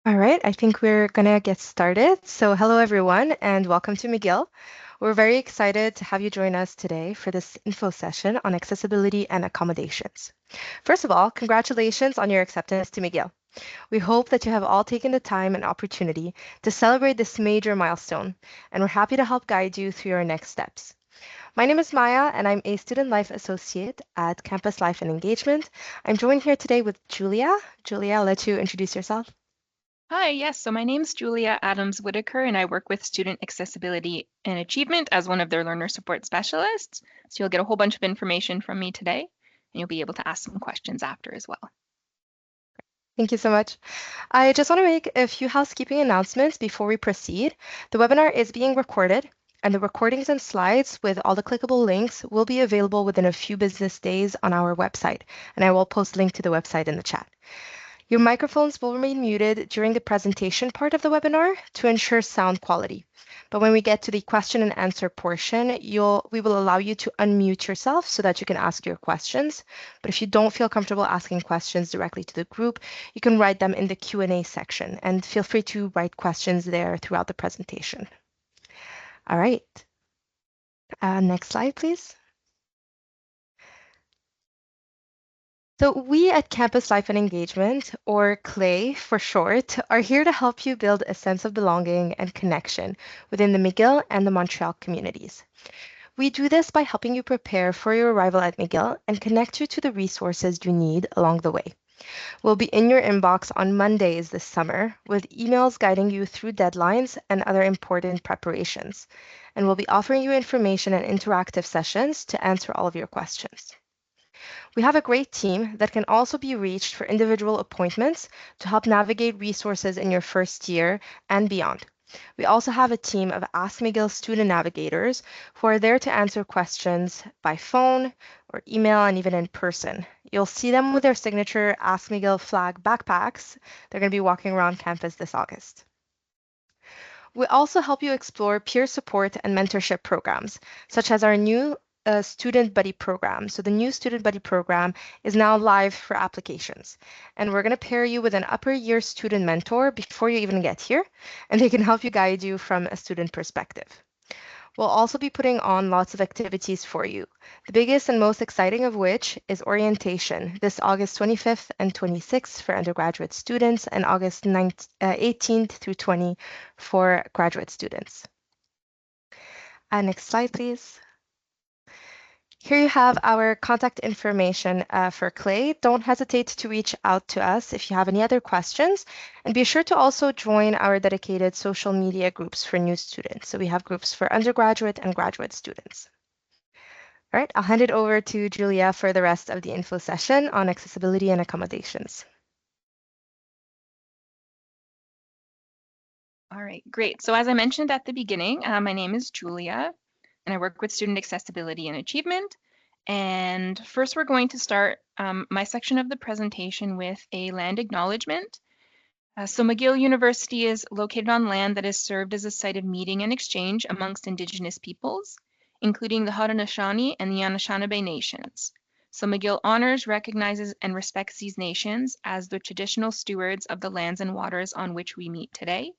All right, I think we're gonna get started. So hello everyone and welcome to McGill. We're very excited to have you join us today for this info session on accessibility and accommodations. First of all, congratulations on your acceptance to McGill. We hope that you have all taken the time and opportunity to celebrate this major milestone, and we're happy to help guide you through your next steps. My name is Maya, and I'm a Student Life Associate at Campus Life and Engagement. I'm joined here today with Julia. Julia, I'll let you introduce yourself. Hi, yes. So my name's Julia Adams Whitaker, and I work with Student Accessibility and Achievement as one of their learner support specialists. So you'll get a whole bunch of information from me today, and you'll be able to ask some questions after as well. Thank you so much. I just want to make a few housekeeping announcements before we proceed. The webinar is being recorded, and the recordings and slides with all the clickable links will be available within a few business days on our website, and I will post a link to the website in the chat. Your microphones will remain muted during the presentation part of the webinar to ensure sound quality. But when we get to the question and answer portion, we will allow you to unmute yourself so that you can ask your questions. But if you don't feel comfortable asking questions directly to the group, you can write them in the Q&A section, and feel free to write questions there throughout the presentation. All right. Next slide, please. So we at Campus Life and Engagement, or CLAY for short, are here to help you build a sense of belonging and connection within the McGill and the Montreal communities. We do this by helping you prepare for your arrival at McGill and connect you to the resources you need along the way. We'll be in your inbox on Mondays this summer with emails guiding you through deadlines and other important preparations. And we'll be offering you information and interactive sessions to answer all of your questions. We have a great team that can also be reached for individual appointments to help navigate resources in your first year and beyond. We also have a team of Ask McGill student navigators who are there to answer questions by phone or email and even in person. You'll see them with their signature Ask McGill flag backpacks. They're going to be walking around campus this August. We also help you explore peer support and mentorship programs, such as our new Student Buddy program. So the new Student Buddy program is now live for applications. And we're going to pair you with an upper year student mentor before you even get here, and they can help you guide you from a student perspective. We'll also be putting on lots of activities for you. The biggest and most exciting of which is orientation this August 25th and 26th for undergraduate students and August 18th through 20 for graduate students. Next slide, please. Here you have our contact information for Clay. Don't hesitate to reach out to us if you have any other questions. And be sure to also join our dedicated social media groups for new students. So we have groups for undergraduate and graduate students. All right, I'll hand it over to Julia for the rest of the info session on accessibility and accommodations. All right, great. So as I mentioned at the beginning, my name is Julia, and I work with Student Accessibility and Achievement. And first, we're going to start my section of the presentation with a land acknowledgement. So McGill University is located on land that has served as a site of meeting and exchange amongst Indigenous peoples, including the Haudenosaunee and the Anishinaabe nations. So McGill honors, recognizes, and respects these nations as the traditional stewards of the lands and waters on which we meet today.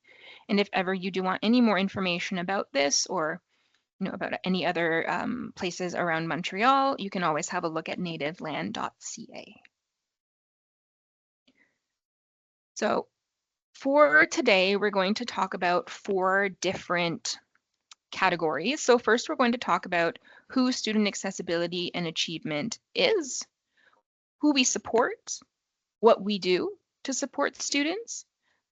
And if ever you do want any more information about this or about any other places around Montreal, you can always have a look at nativeland.ca. So for today, we're going to talk about 4 different categories. So first, we're going to talk about who student accessibility and achievement is, who we support, what we do to support students,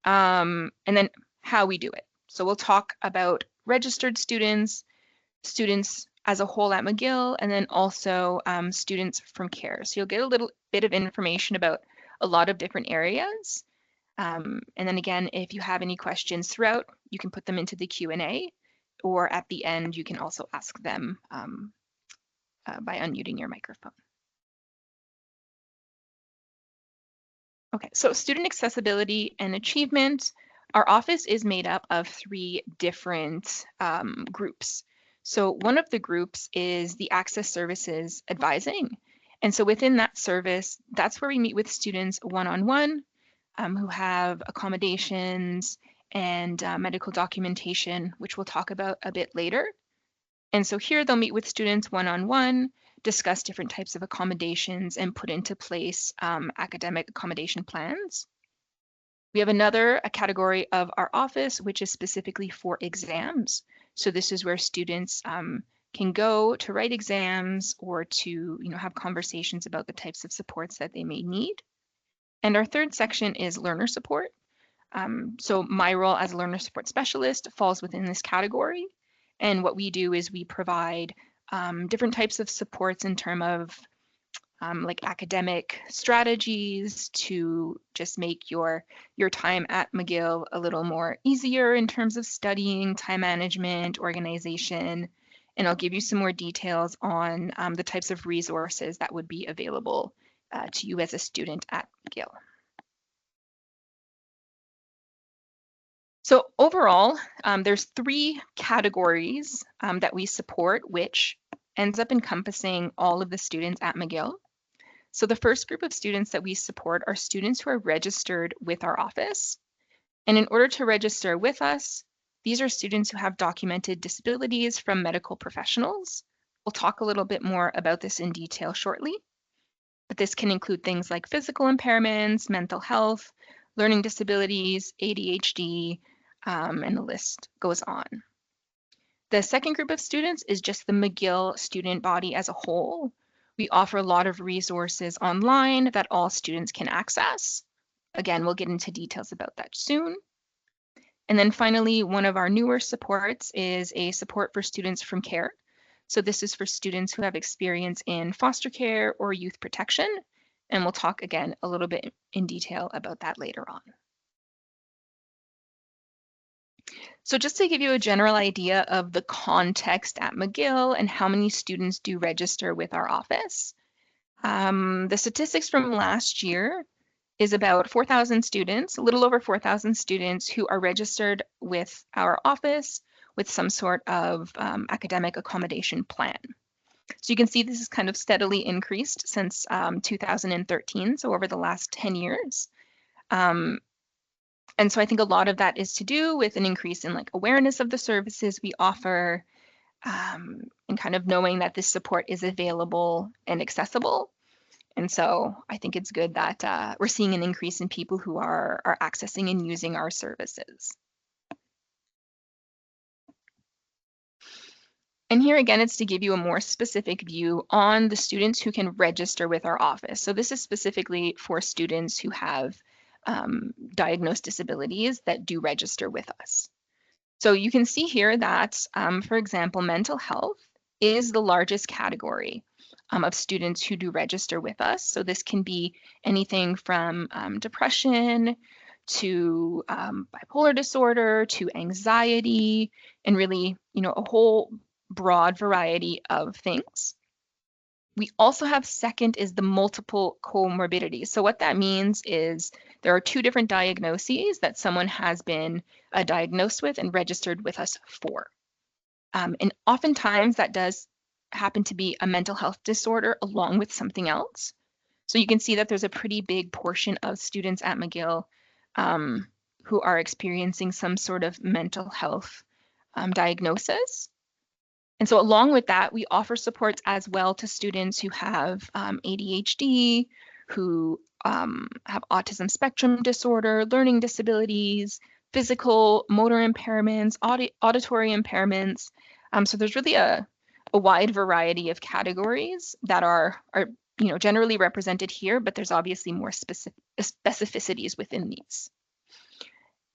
and then how we do it. So we'll talk about registered students, students as a whole at McGill, and then also students from CARE. So you'll get a little bit of information about a lot of different areas. And then again, if you have any questions throughout, you can put them into the Q&A, or at the end, you can also ask them by unmuting your microphone. Okay, so student accessibility and achievement. Our office is made up of 3 different groups. So one of the groups is the Access Services Advising. And so within that service, that's where we meet with students one-on-one. who have accommodations and medical documentation, which we'll talk about a bit later. And so here they'll meet with students one-on-one, discuss different types of accommodations, and put into place academic accommodation plans. We have a category of our office, which is specifically for exams. So this is where students can go to write exams or to have conversations about the types of supports that they may need. And our third section is learner support. So my role as a learner support specialist falls within this category. And what we do is we provide different types of supports in terms of like academic strategies to just make your time at McGill a little more easier in terms of studying, time management, organization. And I'll give you some more details on the types of resources that would be available to you as a student at McGill. So overall, there's three categories that we support, which ends up encompassing all of the students at McGill. So the first group of students that we support are students who are registered with our office. And in order to register with us, these are students who have documented disabilities from medical professionals. We'll talk a little bit more about this in detail shortly, but this can include things like physical impairments, mental health, learning disabilities, ADHD, and the list goes on. The second group of students is just the McGill student body as a whole. We offer a lot of resources online that all students can access. Again, we'll get into details about that soon. And then finally, one of our newer supports is a support for students from care. So this is for students who have experience in foster care or youth protection. And we'll talk again a little bit in detail about that later on. So just to give you a general idea of the context at McGill and how many students do register with our office, the statistics from last year is about 4,000 students, a little over 4,000 students who are registered with our office with some sort of academic accommodation plan. So you can see this has kind of steadily increased since 2013, so over the last 10 years. And so I think a lot of that is to do with an increase in like awareness of the services we offer, and kind of knowing that this support is available and accessible. And so I think it's good that we're seeing an increase in people who are accessing and using our services. And here again, it's to give you a more specific view on the students who can register with our office. So this is specifically for students who have diagnosed disabilities that do register with us. So you can see here that, for example, mental health is the largest category of students who do register with us. So this can be anything from depression to bipolar disorder to anxiety, and really, a whole broad variety of things. We also have second is the multiple comorbidities. So what that means is there are two different diagnoses that someone has been diagnosed with and registered with us for. And oftentimes that does happen to be a mental health disorder along with something else. So you can see that there's a pretty big portion of students at McGill who are experiencing some sort of mental health diagnosis. And so along with that, we offer supports as well to students who have ADHD, who have autism spectrum disorder, learning disabilities, physical motor impairments, auditory impairments. So there's really a wide variety of categories that are generally represented here, but there's obviously more specificities within these.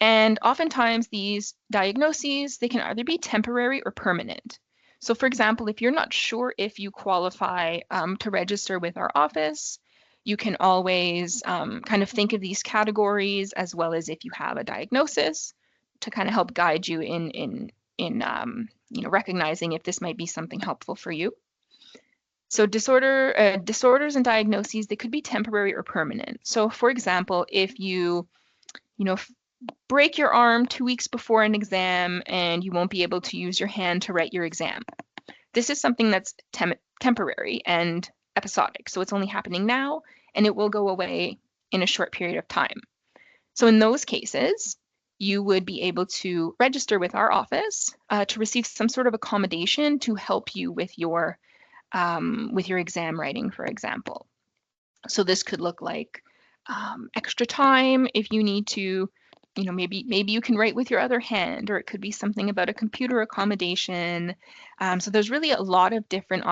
And oftentimes these diagnoses, they can either be temporary or permanent. So for example, if you're not sure if you qualify to register with our office, you can always kind of think of these categories as well as if you have a diagnosis to kind of help guide you in recognizing if this might be something helpful for you. So disorders and diagnoses, they could be temporary or permanent. So for example, if you break your arm 2 weeks before an exam and you won't be able to use your hand to write your exam. This is something that's temporary and episodic. So it's only happening now and it will go away in a short period of time. So in those cases, you would be able to register with our office to receive some sort of accommodation to help you with your exam writing, for example. So this could look like extra time if you need to, maybe you can write with your other hand, or it could be something about a computer accommodation. So there's really a lot of different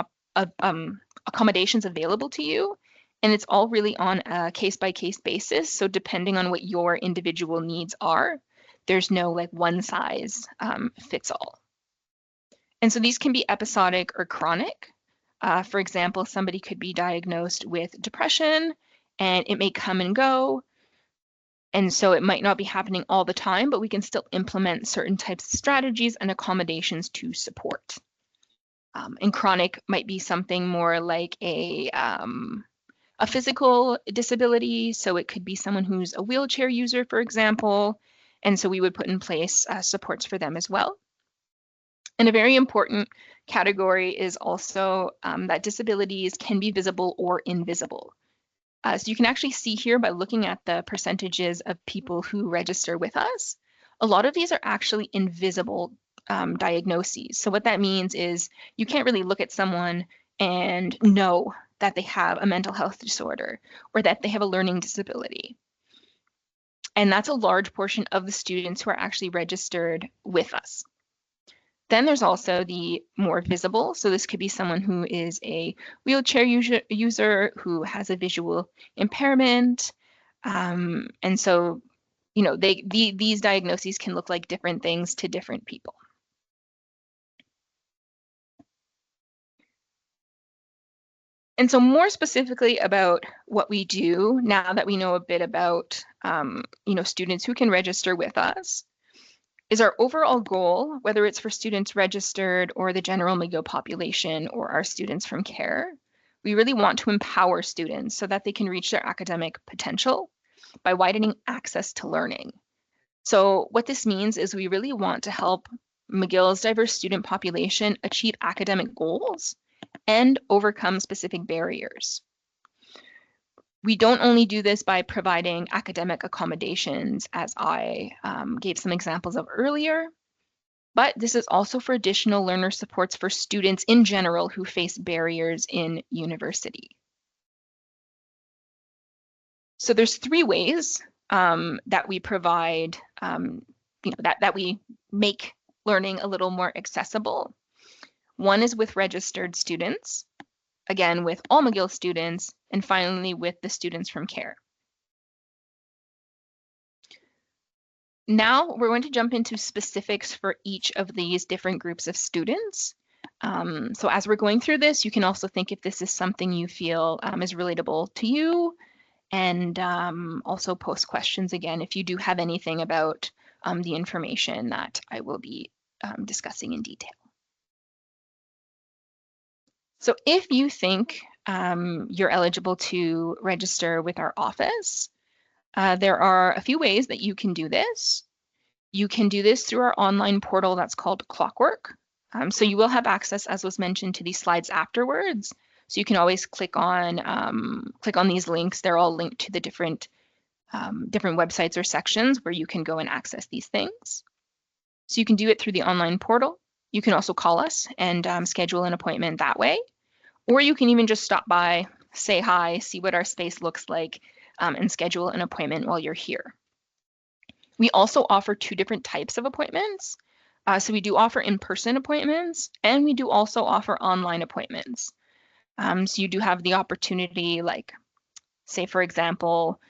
accommodations available to you, and it's all really on a case-by-case basis. So depending on what your individual needs are, there's no like one size fits all. And so these can be episodic or chronic. For example, somebody could be diagnosed with depression and it may come and go. And so it might not be happening all the time, but we can still implement certain types of strategies and accommodations to support. And chronic might be something more like a physical disability. So it could be someone who's a wheelchair user, for example. And so we would put in place supports for them as well. And a very important category is also that disabilities can be visible or invisible. So you can actually see here by looking at the percentages of people who register with us, a lot of these are actually invisible diagnoses. So what that means is you can't really look at someone and know that they have a mental health disorder or that they have a learning disability. And that's a large portion of the students who are actually registered with us. Then there's also the more visible. So this could be someone who is a wheelchair user who has a visual impairment. And so, these diagnoses can look like different things to different people. And so more specifically about what we do now that we know a bit about, students who can register with us, is our overall goal, whether it's for students registered or the general McGill population or our students from CARE, we really want to empower students so that they can reach their academic potential by widening access to learning. So what this means is we really want to help McGill's diverse student population achieve academic goals and overcome specific barriers. We don't only do this by providing academic accommodations, as I gave some examples of earlier, but this is also for additional learner supports for students in general who face barriers in university. So there's three ways that we provide, that we make learning a little more accessible. One is with registered students, again, with all McGill students, and finally with the students from CARE. Now we're going to jump into specifics for each of these different groups of students. So as we're going through this, you can also think if this is something you feel is relatable to you, and also post questions again if you do have anything about the information that I will be discussing in detail. So if you think you're eligible to register with our office, there are a few ways that you can do this. You can do this through our online portal that's called Clockwork. So you will have access, as was mentioned, to these slides afterwards. So you can always click on these links. They're all linked to the different websites or sections where you can go and access these things. So you can do it through the online portal. You can also call us and schedule an appointment that way. Or you can even just stop by, say hi, see what our space looks like, and schedule an appointment while you're here. We also offer two different types of appointments. So we do offer in-person appointments, and we do also offer online appointments. So you do have the opportunity, like, say, for example,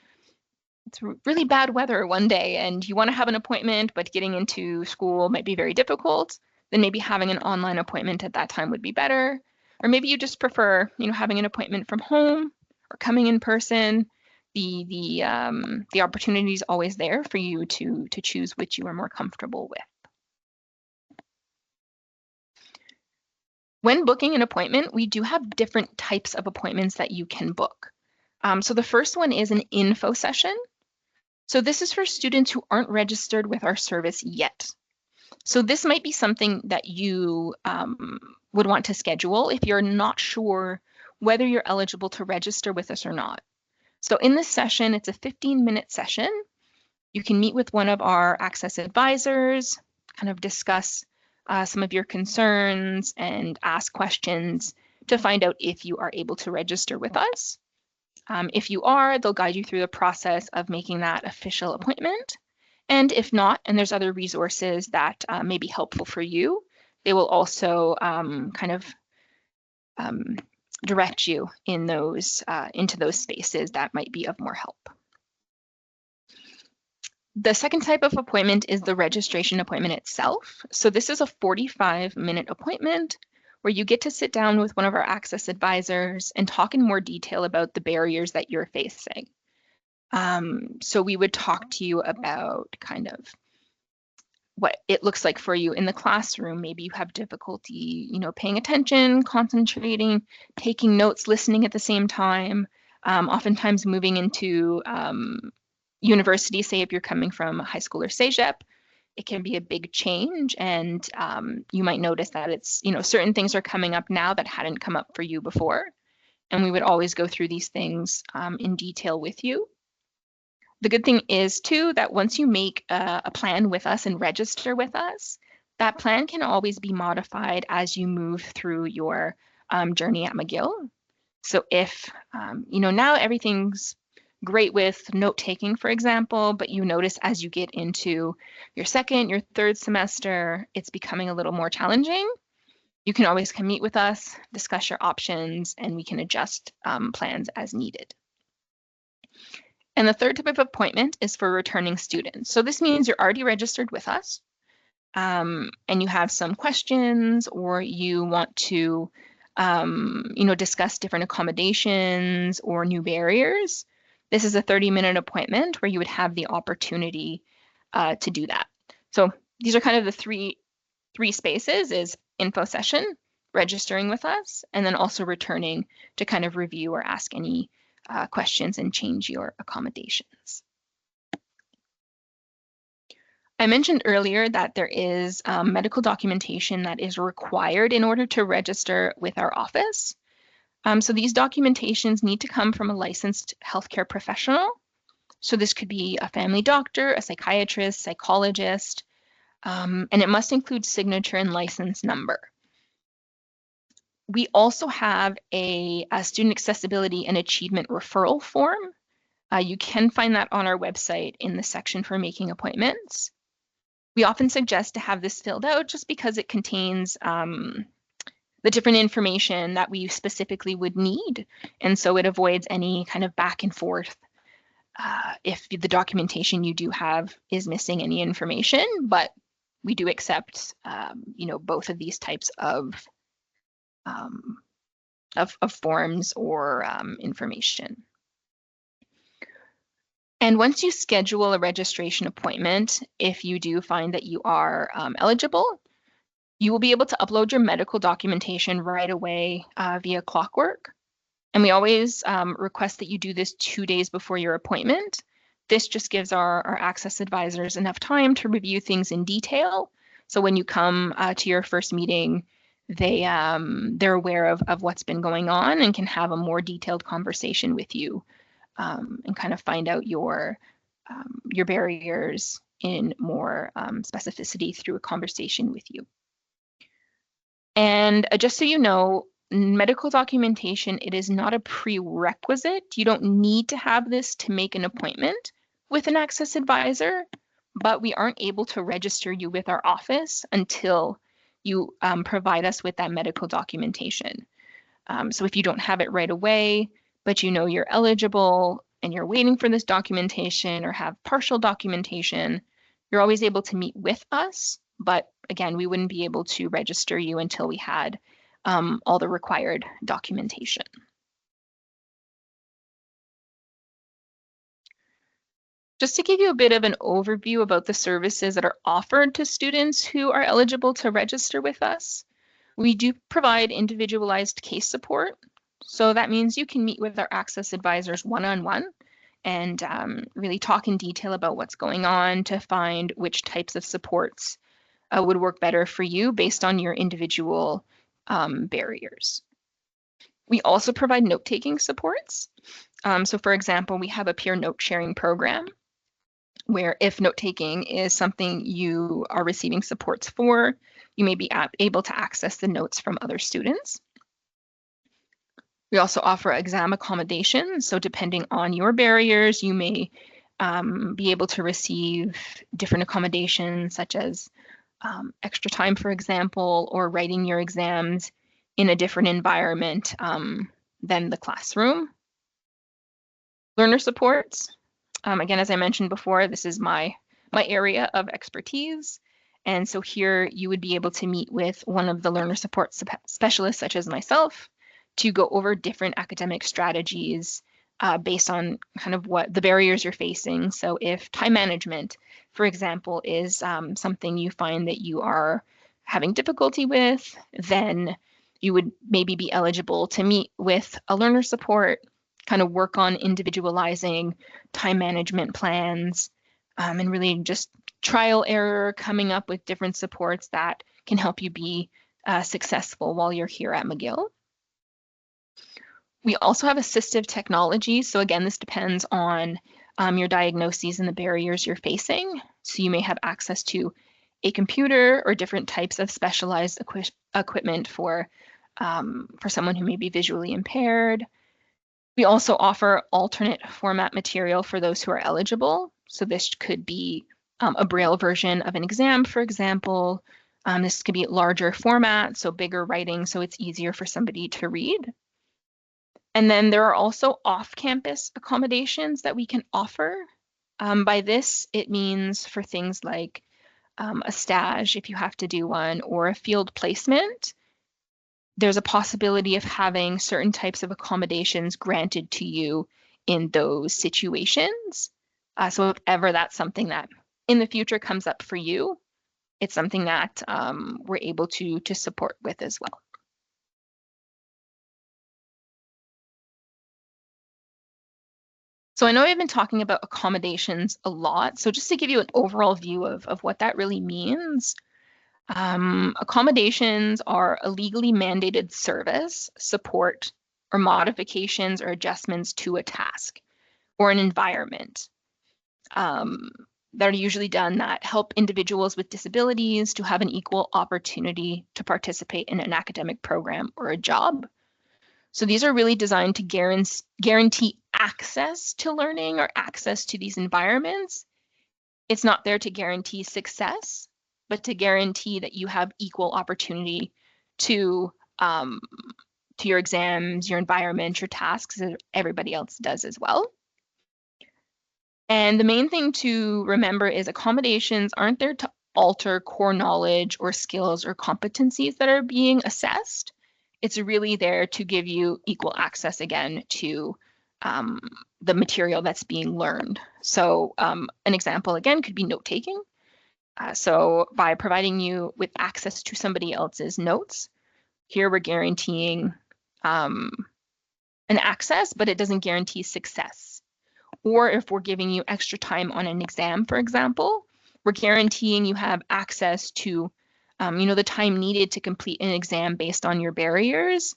it's really bad weather one day and you want to have an appointment, but getting into school might be very difficult, then maybe having an online appointment at that time would be better. Or maybe you just prefer, having an appointment from home or coming in person. The opportunity is always there for you to choose which you are more comfortable with. When booking an appointment, we do have different types of appointments that you can book. So the first one is an info session. So this is for students who aren't registered with our service yet. So this might be something that you would want to schedule if you're not sure whether you're eligible to register with us or not. So in this session, it's a 15-minute session, You can meet with one of our access advisors, kind of discuss some of your concerns and ask questions to find out if you are able to register with us. If you are, they'll guide you through the process of making that official appointment. And if not, and there's other resources that may be helpful for you, they will also kind of direct you in those into those spaces that might be of more help. The second type of appointment is the registration appointment itself. So this is a 45-minute appointment where you get to sit down with one of our access advisors and talk in more detail about the barriers that you're facing. So we would talk to you about kind of what it looks like for you in the classroom. Maybe you have difficulty, paying attention, concentrating, taking notes, listening at the same time. Oftentimes moving into university, say if you're coming from high school or CEGEP, it can be a big change, and you might notice that it's, certain things are coming up now that hadn't come up for you before. And we would always go through these things in detail with you. The good thing is too that once you make a plan with us and register with us, that plan can always be modified as you move through your journey at McGill. So if, now everything's great with note taking, for example, but you notice as you get into your second, your third semester, it's becoming a little more challenging, you can always come meet with us, discuss your options, and we can adjust plans as needed. And the third type of appointment is for returning students. So this means you're already registered with us, and you have some questions, or you want to, discuss different accommodations or new barriers. This is a 30-minute appointment where you would have the opportunity to do that. So these are kind of the three spaces: is info session, registering with us, and then also returning to kind of review or ask any questions and change your accommodations. I mentioned earlier that there is medical documentation that is required in order to register with our office. So these documentations need to come from a licensed healthcare professional. So this could be a family doctor, a psychiatrist, psychologist, and it must include signature and license number. We also have a student accessibility and achievement referral form. You can find that on our website in the section for making appointments. We often suggest to have this filled out just because it contains the different information that we specifically would need. And so it avoids any kind of back and forth if the documentation you do have is missing any information, but we do accept, both of these types of forms or information. And once you schedule a registration appointment, if you do find that you are eligible, you will be able to upload your medical documentation right away via Clockwork. And we always request that you do this 2 days before your appointment. This just gives our access advisors enough time to review things in detail. So when you come to your first meeting, they're aware of what's been going on and can have a more detailed conversation with you and kind of find out your barriers in more specificity through a conversation with you. And just so you know, medical documentation, it is not a prerequisite. You don't need to have this to make an appointment with an access advisor, but we aren't able to register you with our office until you provide us with that medical documentation. So if you don't have it right away, but you know you're eligible and you're waiting for this documentation or have partial documentation, you're always able to meet with us. But again, we wouldn't be able to register you until we had all the required documentation. Just to give you a bit of an overview about the services that are offered to students who are eligible to register with us, we do provide individualized case support. So that means you can meet with our access advisors one-on-one and really talk in detail about what's going on to find which types of supports would work better for you based on your individual barriers. We also provide note-taking supports. So for example, we have a peer note sharing program where if note-taking is something you are receiving supports for, you may be able to access the notes from other students. We also offer exam accommodations. So depending on your barriers, you may be able to receive different accommodations, such as extra time, for example, or writing your exams in a different environment than the classroom. Learner supports. Again, as I mentioned before, this is my area of expertise. And so here you would be able to meet with one of the learner support specialists, such as myself, to go over different academic strategies based on kind of what the barriers you're facing. So if time management, for example, is something you find that you are having difficulty with, then you would maybe be eligible to meet with a learner support, kind of work on individualizing time management plans, and really just trial error, coming up with different supports that can help you be successful while you're here at McGill. We also have assistive technology. So again, this depends on your diagnoses and the barriers you're facing. So you may have access to a computer or different types of specialized equipment for someone who may be visually impaired. We also offer alternate format material for those who are eligible. So this could be a Braille version of an exam, for example. This could be larger format, so bigger writing, so it's easier for somebody to read. And then there are also off-campus accommodations that we can offer. By this, it means for things like a stage, if you have to do one, or a field placement, there's a possibility of having certain types of accommodations granted to you in those situations. So if ever that's something that in the future comes up for you, it's something that we're able to support with as well. So I know I've been talking about accommodations a lot. So just to give you an overall view of what that really means, accommodations are a legally mandated service, support, or modifications or adjustments to a task or an environment that are usually done that help individuals with disabilities to have an equal opportunity to participate in an academic program or a job. So these are really designed to guarantee access to learning or access to these environments. It's not there to guarantee success, but to guarantee that you have equal opportunity to your exams, your environment, your tasks, as everybody else does as well. And the main thing to remember is accommodations aren't there to alter core knowledge or skills or competencies that are being assessed. It's really there to give you equal access again to the material that's being learned. So an example again could be note-taking. So by providing you with access to somebody else's notes, here we're guaranteeing an access, but it doesn't guarantee success. Or if we're giving you extra time on an exam, for example, we're guaranteeing you have access to, the time needed to complete an exam based on your barriers.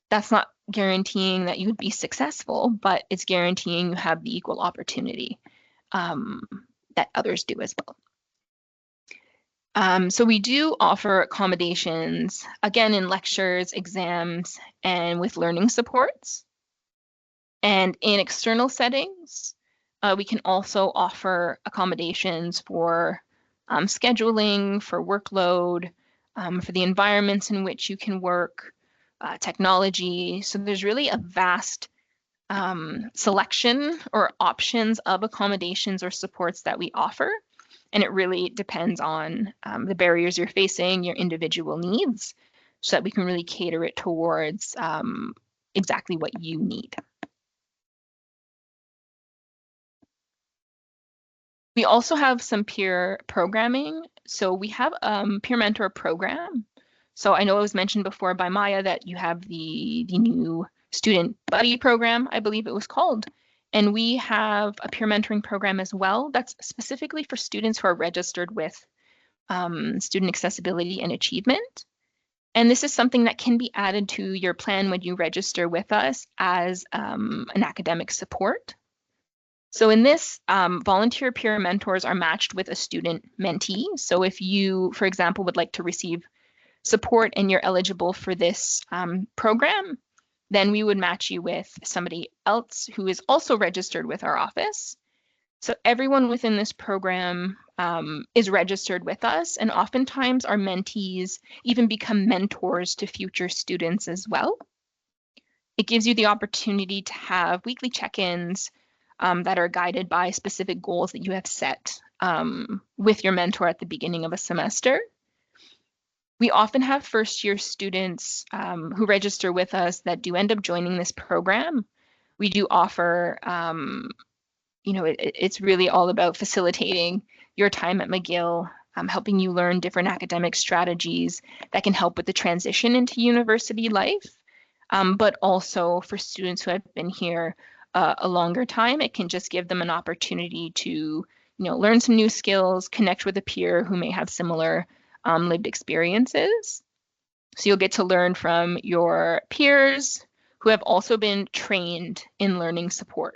That's not guaranteeing that you would be successful, but it's guaranteeing you have the equal opportunity that others do as well. So we do offer accommodations, again, in lectures, exams, and with learning supports. And in external settings, we can also offer accommodations for scheduling, for workload, for the environments in which you can work, technology. So there's really a vast selection or options of accommodations or supports that we offer. And it really depends on the barriers you're facing, your individual needs, so that we can really cater it towards exactly what you need. We also have some peer programming. So we have a peer mentor program. So I know it was mentioned before by Maya that you have the new student buddy program, I believe it was called. And we have a peer mentoring program as well that's specifically for students who are registered with student accessibility and achievement. And this is something that can be added to your plan when you register with us as an academic support. So in this, volunteer peer mentors are matched with a student mentee. So if you, for example, would like to receive support and you're eligible for this program, then we would match you with somebody else who is also registered with our office. So everyone within this program is registered with us, and oftentimes our mentees even become mentors to future students as well. It gives you the opportunity to have weekly check-ins that are guided by specific goals that you have set with your mentor at the beginning of a semester. We often have first year students who register with us that do end up joining this program. We do offer, it's really all about facilitating your time at McGill, helping you learn different academic strategies that can help with the transition into university life. But also for students who have been here a longer time, it can just give them an opportunity to, learn some new skills, connect with a peer who may have similar lived experiences. So you'll get to learn from your peers who have also been trained in learning support.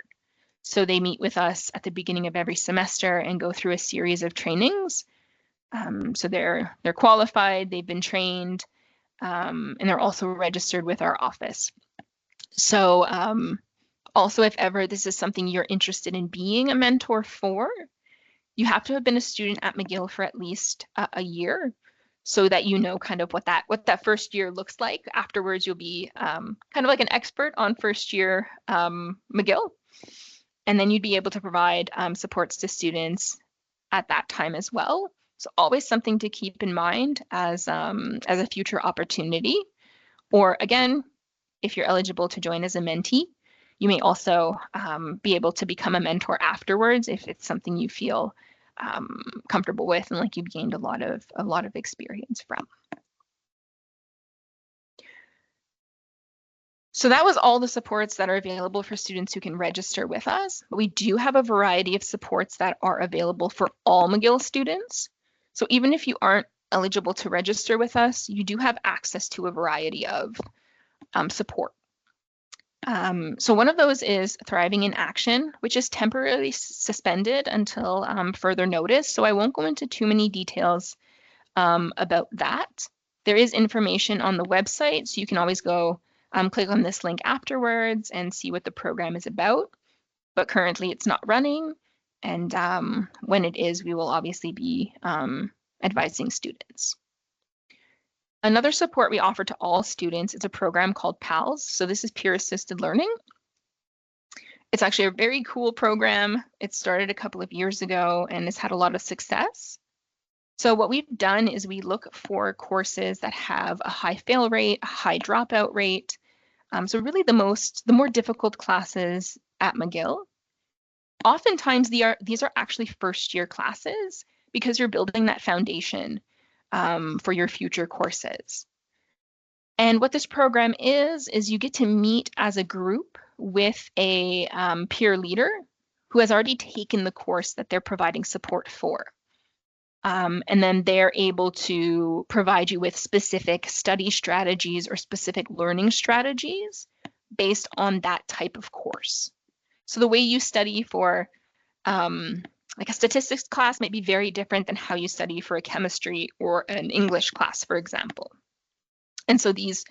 So they meet with us at the beginning of every semester and go through a series of trainings. So they're qualified, they've been trained, and they're also registered with our office. So also, if ever this is something you're interested in being a mentor for, you have to have been a student at McGill for at least a year so that you know kind of what that first year looks like. Afterwards, you'll be kind of like an expert on first year McGill, and then you'd be able to provide supports to students at that time as well. So always something to keep in mind as a future opportunity. Or again, if you're eligible to join as a mentee, you may also be able to become a mentor afterwards if it's something you feel comfortable with and like you've gained a lot of experience from. So that was all the supports that are available for students who can register with us. But we do have a variety of supports that are available for all McGill students. So even if you aren't eligible to register with us, you do have access to a variety of support. So one of those is Thriving in Action, which is temporarily suspended until further notice. So I won't go into too many details about that. There is information on the website, so you can always go click on this link afterwards and see what the program is about. But currently it's not running. And when it is, we will obviously be advising students. Another support we offer to all students is a program called PALS. So this is peer assisted learning. It's actually a very cool program. It started a couple of years ago and has had a lot of success. So what we've done is we look for courses that have a high fail rate, a high dropout rate. So really the more difficult classes at McGill. Oftentimes these are actually first year classes because you're building that foundation for your future courses. And what this program is you get to meet as a group with a peer leader who has already taken the course that they're providing support for. And then they're able to provide you with specific study strategies or specific learning strategies based on that type of course. So the way you study for like a statistics class might be very different than how you study for a chemistry or an English class, for example. And so these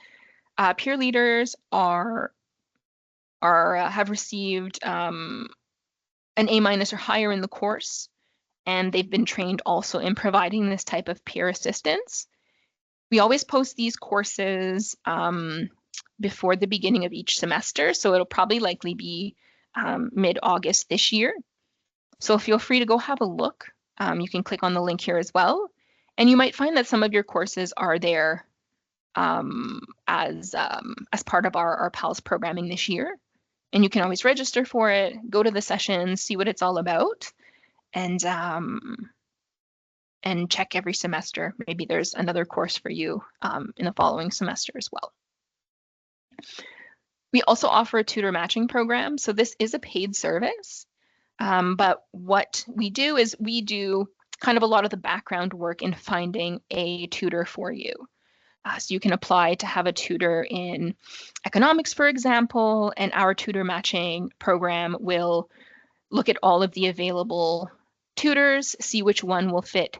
peer leaders have received an A- or higher in the course, and they've been trained also in providing this type of peer assistance. We always post these courses before the beginning of each semester, so it'll probably likely be mid-August this year. So feel free to go have a look. You can click on the link here as well, and you might find that some of your courses are there as part of our PALS programming this year. And you can always register for it, go to the sessions, see what it's all about, and check every semester. Maybe there's another course for you in the following semester as well. We also offer a tutor matching program. So this is a paid service, but what we do is we do kind of a lot of the background work in finding a tutor for you. So you can apply to have a tutor in economics, for example, and our tutor matching program will look at all of the available tutors, see which one will fits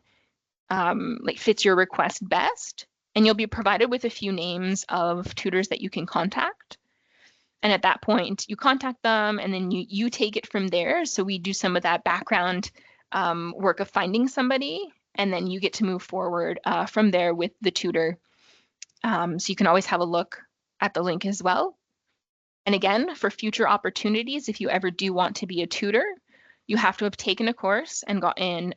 your request best, and you'll be provided with a few names of tutors that you can contact. And at that point, you contact them, and then you take it from there. So we do some of that background work of finding somebody, and then you get to move forward from there with the tutor. So you can always have a look at the link as well. And again, for future opportunities, if you ever do want to be a tutor, you have to have taken a course and gotten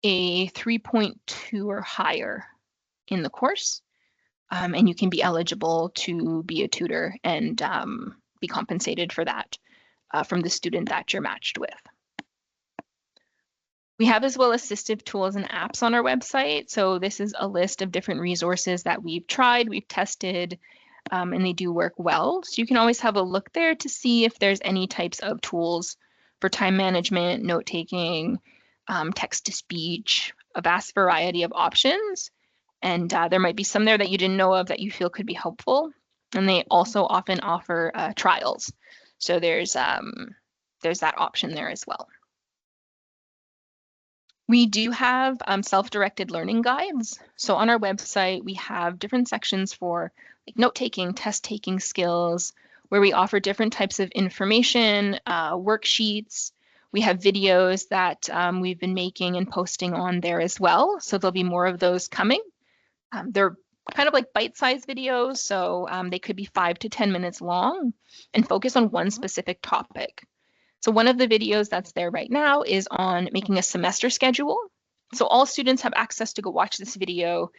a 3.2 or higher in the course. And you can be eligible to be a tutor and be compensated for that from the student that you're matched with. We have as well assistive tools and apps on our website. So this is a list of different resources that we've tried, we've tested, and they do work well. So you can always have a look there to see if there's any types of tools for time management, note-taking, text-to-speech, a vast variety of options. And there might be some there that you didn't know of that you feel could be helpful. And they also often offer trials. So there's that option there as well. We do have self-directed learning guides. So on our website, we have different sections for like note-taking, test-taking skills, where we offer different types of information, worksheets. We have videos that we've been making and posting on there as well. So there'll be more of those coming. They're kind of like bite-sized videos, so they could be 5 to 10 minutes long and focus on one specific topic. So one of the videos that's there right now is on making a semester schedule. So all students have access to go watch this video,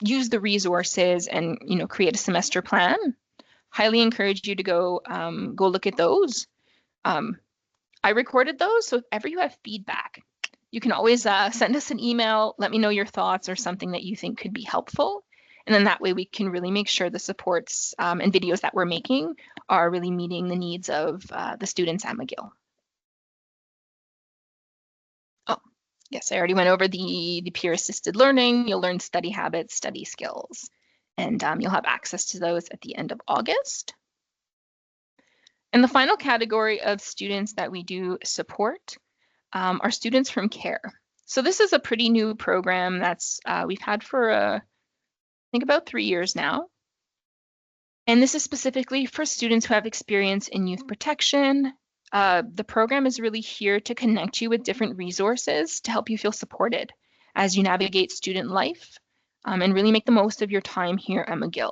use the resources, and create a semester plan. Highly encourage you to go look at those. I recorded those, so if ever you have feedback, you can always send us an email, let me know your thoughts or something that you think could be helpful. And then that way we can really make sure the supports and videos that we're making are really meeting the needs of the students at McGill. Oh, yes, I already went over the peer-assisted learning. You'll learn study habits, study skills, and you'll have access to those at the end of August. And the final category of students that we do support are students from CARE. So this is a pretty new program that's we've had for I think about 3 years now. And this is specifically for students who have experience in youth protection. The program is really here to connect you with different resources to help you feel supported as you navigate student life and really make the most of your time here at McGill.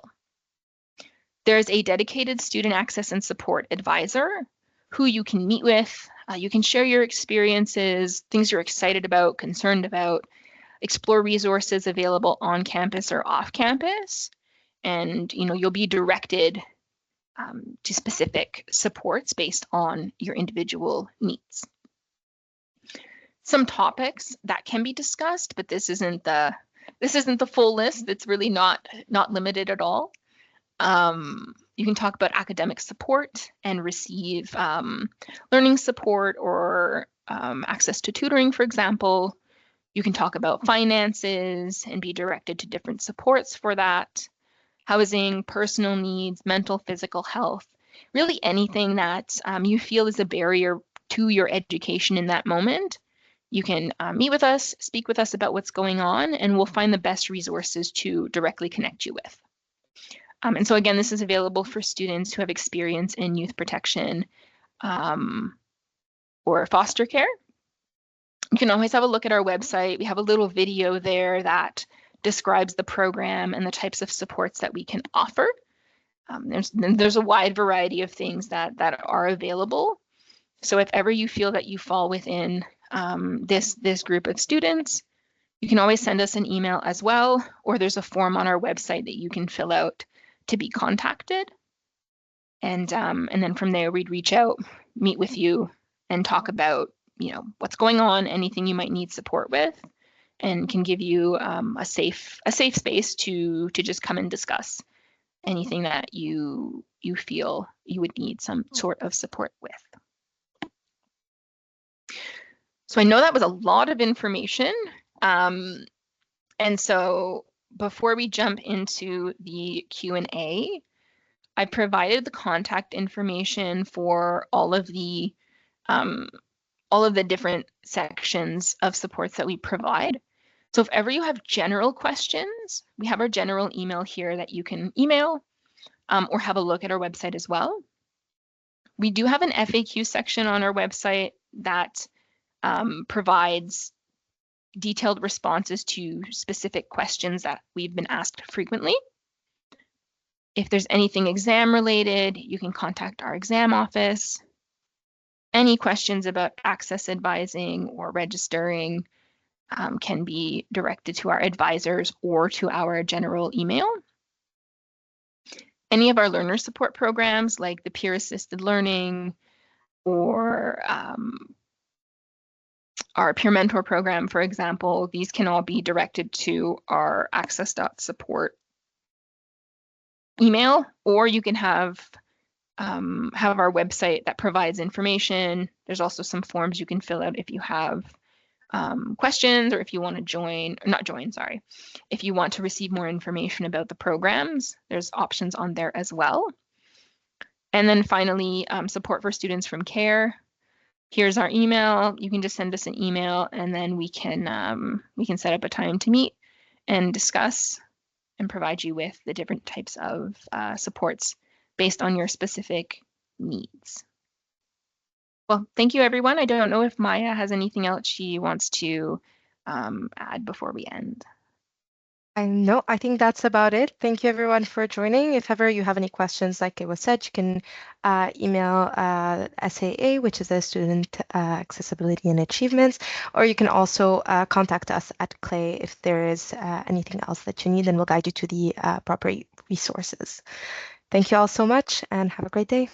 There's a dedicated student access and support advisor who you can meet with. You can share your experiences, things you're excited about, concerned about, explore resources available on campus or off campus, and you'll be directed to specific supports based on your individual needs. Some topics that can be discussed, but this isn't the full list. It's really not limited at all. You can talk about academic support and receive learning support or access to tutoring, for example. You can talk about finances and be directed to different supports for that. Housing, personal needs, mental, physical health, really anything that you feel is a barrier to your education in that moment. You can meet with us, speak with us about what's going on, and we'll find the best resources to directly connect you with. And so again, this is available for students who have experience in youth protection or foster care. You can always have a look at our website. We have a little video there that describes the program and the types of supports that we can offer. There's a wide variety of things that are available. So if ever you feel that you fall within this group of students, you can always send us an email as well, or there's a form on our website that you can fill out to be contacted. And then from there, we'd reach out, meet with you, and talk about what's going on, anything you might need support with, and can give you a safe space to just come and discuss anything that you feel you would need some sort of support with. So I know that was a lot of information. And so before we jump into the Q&A, I provided the contact information for um, all of the different sections of supports that we provide. So if ever you have general questions, we have our general email here that you can email or have a look at our website as well. We do have an FAQ section on our website that provides detailed responses to specific questions that we've been asked frequently. If there's anything exam related, you can contact our exam office. Any questions about access advising or registering can be directed to our advisors or to our general email. Any of our learner support programs like the peer assisted learning or our peer mentor program, for example, these can all be directed to our access.support email, or you can have our website that provides information. There's also some forms you can fill out if you have questions or if you want to join, or not join, sorry. If you want to receive more information about the programs, there's options on there as well. And then finally, support for students from CARE. Here's our email. You can just send us an email and then we can set up a time to meet and discuss and provide you with the different types of supports based on your specific needs. Well, thank you, everyone. I don't know if Maya has anything else she wants to add before we end. I think that's about it. Thank you everyone for joining. If ever you have any questions, like it was said, you can email SAA, which is a Student Accessibility and Achievements, or you can also contact us at CLAY if there is anything else that you need, and we'll guide you to the proper resources. Thank you all so much and have a great day.